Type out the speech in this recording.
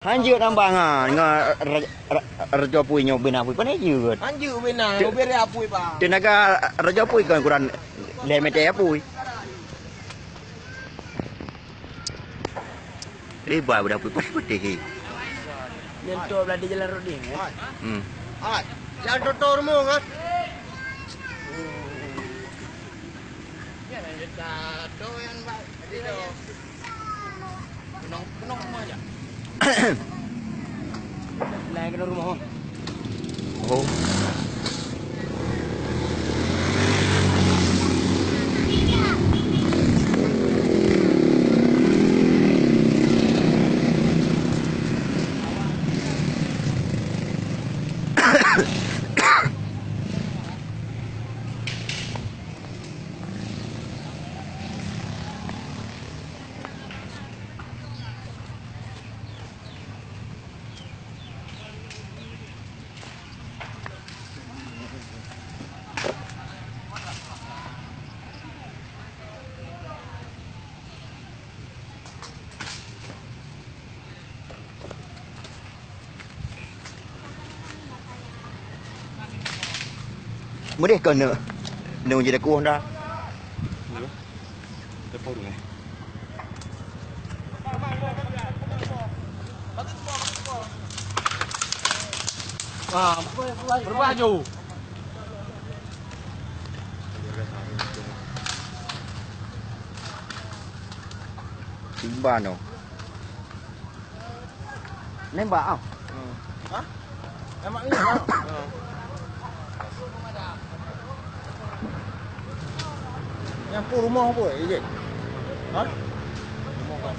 Hanjut nambang dengan Raja Apui nyo bina apui panai je. Anjur bina, beri apui bang. Tenaga Raja Apui kan kurang lemete apui. Riba budak apui panai putih. Nyentuh belah di jalan roding ya. Ai. Jangan tutur mu kan. Ya lanjut doyan Pak. Jadi do. Penong aja. Lain ke rumah. Oh. Mới cần nữa. Nếu gì đã cuốn ra. Depan ni. Berbaju. Timban tu. Nembak ah. Hah? Emang iya bang? Yang rumah apa je? Hah? Rumah kan?